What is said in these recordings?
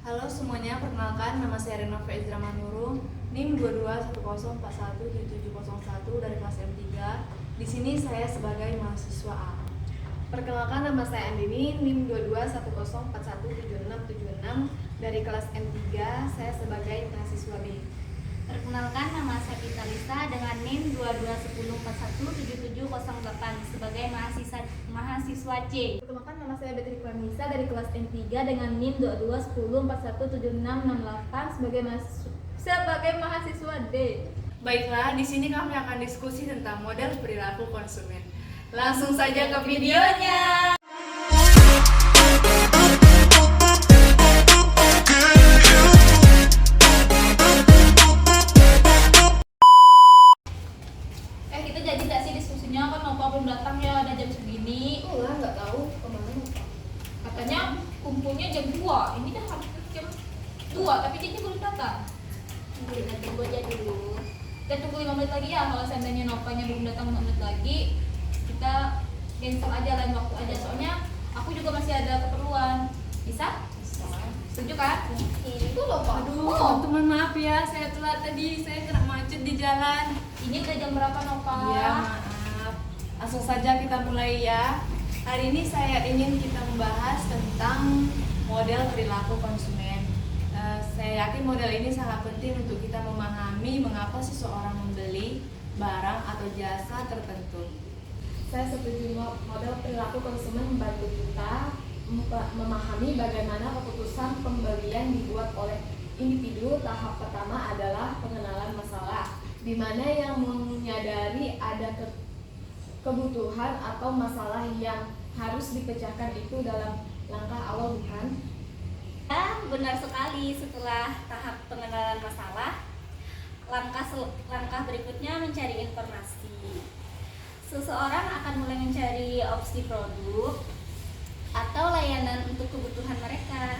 Halo semuanya, perkenalkan nama saya Renova Ezra Manurung, NIM 2210417701 dari kelas M3. Di sini saya sebagai mahasiswa A. Perkenalkan, nama saya Andini, NIM 2210417676 dari kelas M3. Saya sebagai mahasiswa B. Perkenalkan, nama saya Vitalisa dengan NIM 2210417708 sebagai mahasiswa C. Perkenalkan, nama saya Betri Pranisa dari kelas M3 dengan NIM 2210417668 sebagai mahasiswa D. Baiklah, di sini kami akan diskusi tentang model perilaku konsumen. Langsung saja ke videonya. Kita jadi gak sih diskusinya? Kan Nova belum datang ya, ada jam segini. Lah, nggak tahu kemana. Katanya kumpulnya jam 2. Ini kan harus jam 2, tapi dia belum datang. Nanti gue jadi dulu. Kita tunggu 5 menit lagi ya. Kalau seandainya Novanya belum datang 5 menit lagi, kita cancel aja, lain waktu aja. Soalnya aku juga masih ada keperluan. Bisa? Setuju kan? Itu loh, Pak. Aduh, teman-teman maaf ya, saya telat tadi, saya kena macet di jalan. Ini udah jam berapa, Nova? Iya, maaf. Langsung saja kita mulai ya. Hari ini saya ingin kita membahas tentang model perilaku konsumen. Saya yakin model ini sangat penting untuk kita memahami mengapa seseorang membeli barang atau jasa tertentu. Saya setuju, model perilaku konsumen membantu kita memahami bagaimana keputusan pembelian dibuat oleh individu. Tahap pertama adalah pengenalan masalah, di mana yang menyadari ada kebutuhan atau masalah yang harus dipecahkan itu dalam langkah awal, bukan? Ya, benar sekali. Setelah tahap pengenalan masalah, langkah berikutnya mencari informasi. Seseorang akan mulai mencari opsi produk atau layanan untuk kebutuhan mereka.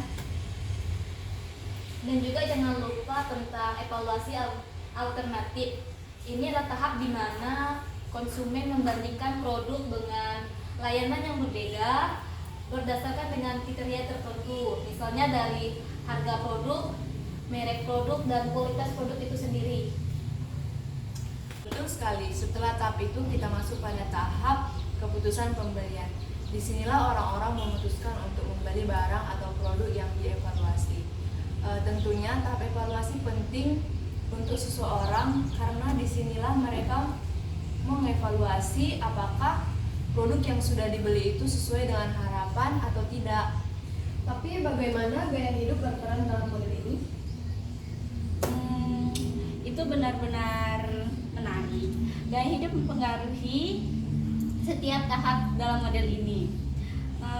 Dan juga jangan lupa tentang evaluasi alternatif. Ini adalah tahap di mana konsumen membandingkan produk dengan layanan yang berbeda berdasarkan dengan kriteria tertentu, misalnya dari harga produk, merek produk, dan kualitas produk itu sendiri. Betul sekali, setelah tahap itu kita masuk pada tahap keputusan pembelian. Disinilah orang-orang memutuskan untuk membeli barang atau produk yang dievaluasi. Tentunya tahap evaluasi penting untuk seseorang karena disinilah mereka mengevaluasi apakah produk yang sudah dibeli itu sesuai dengan harapan atau tidak. Tapi bagaimana gaya hidup berperan dalam model ini? Itu benar-benar menarik. Gaya hidup mempengaruhi setiap tahap dalam model ini.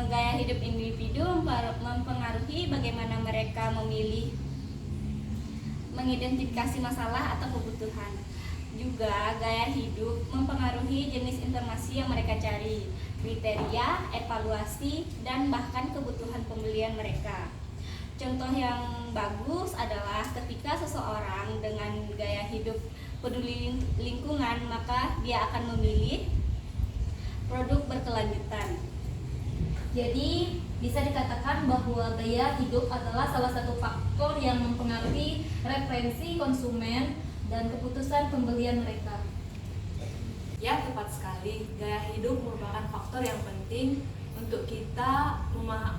Gaya hidup individu mempengaruhi bagaimana mereka memilih, mengidentifikasi masalah atau kebutuhan. Juga gaya hidup mempengaruhi jenis informasi yang mereka cari, kriteria, evaluasi, dan bahkan kebutuhan pembelian mereka. Contoh yang bagus adalah ketika seseorang dengan gaya hidup peduli lingkungan, maka dia akan memilih produk berkelanjutan. Jadi bisa dikatakan bahwa gaya hidup adalah salah satu faktor yang mempengaruhi preferensi konsumen dan keputusan pembelian mereka. Ya, tepat sekali. Gaya hidup merupakan faktor yang penting untuk kita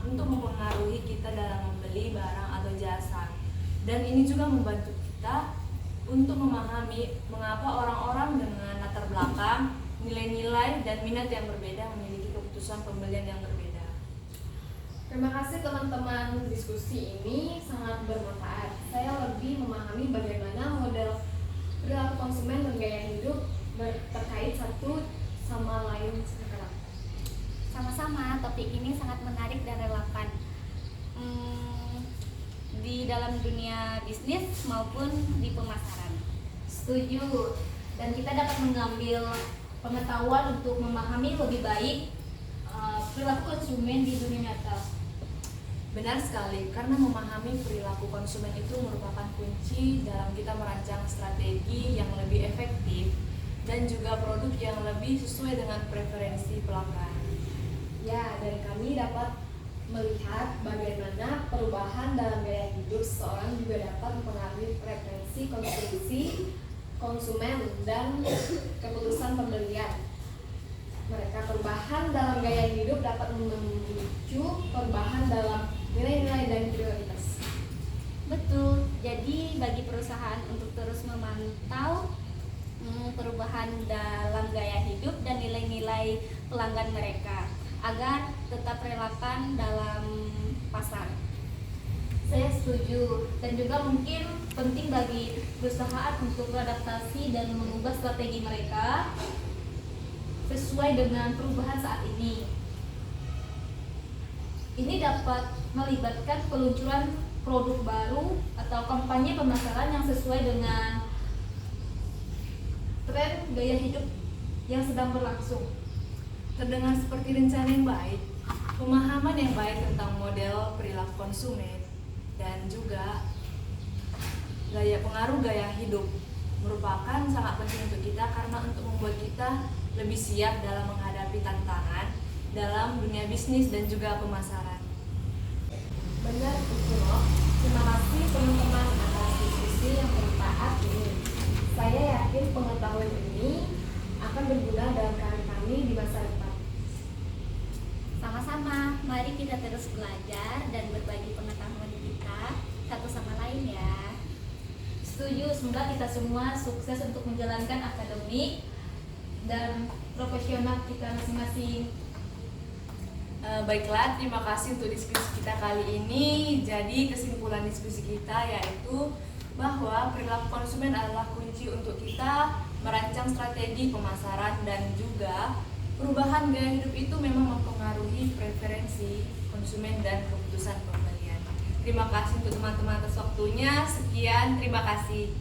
untuk mempengaruhi kita dalam membeli barang atau jasa. Dan ini juga membantu kita untuk memahami mengapa orang-orang dengan latar belakang, nilai-nilai, dan minat yang berbeda memiliki keputusan pembelian yang berbeda. Terima kasih teman-teman, diskusi ini sangat bermanfaat. Saya lebih memahami bagaimana model perilaku konsumen dan gaya hidup terkait satu sama lain sekarang. Sama-sama, topik ini sangat menarik dan relevan di dalam dunia bisnis maupun di pemasaran. Setuju. Dan kita dapat mengambil pengetahuan untuk memahami lebih baik perilaku konsumen di dunia nyata. Benar sekali, karena memahami perilaku konsumen itu merupakan kunci dalam kita merancang strategi yang lebih efektif dan juga produk yang lebih sesuai dengan preferensi pelanggan. Ya, dari kami dapat melihat bagaimana perubahan dalam gaya hidup seseorang juga dapat mempengaruhi preferensi konsumsi konsumen dan keputusan pembelian mereka. Perubahan dalam gaya hidup dapat memicu perubahan dalam nilai-nilai dan prioritas. Betul, jadi bagi perusahaan untuk terus memantau perubahan dalam gaya hidup dan nilai-nilai pelanggan mereka agar tetap relevan dalam pasar. Saya setuju, dan juga mungkin penting bagi perusahaan untuk beradaptasi dan mengubah strategi mereka sesuai dengan perubahan saat ini. Ini dapat melibatkan peluncuran produk baru atau kampanye pemasaran yang sesuai dengan tren gaya hidup yang sedang berlangsung. Terdengar seperti rencana yang baik, pemahaman yang baik tentang model perilaku konsumen dan juga pengaruh gaya hidup merupakan sangat penting untuk kita karena untuk membuat kita lebih siap dalam menghadapi tantangan dalam dunia bisnis dan juga pemasaran. Benar, Kuno. Terima kasih teman-teman atas diskusi yang bermanfaat ini. Saya yakin pengetahuan ini akan berguna dalam karir kami di masa depan. Sama-sama, mari kita terus belajar dan berbagi pengetahuan kita satu sama lain ya. Setuju, semoga kita semua sukses untuk menjalankan akademik dan profesional kita masing-masing. Baiklah, terima kasih untuk diskusi kita kali ini. Jadi kesimpulan diskusi kita yaitu bahwa perilaku konsumen adalah kunci untuk kita merancang strategi pemasaran dan juga perubahan gaya hidup itu memang mempengaruhi preferensi konsumen dan keputusan pembelian. Terima kasih untuk teman-teman atas waktunya. Sekian, terima kasih.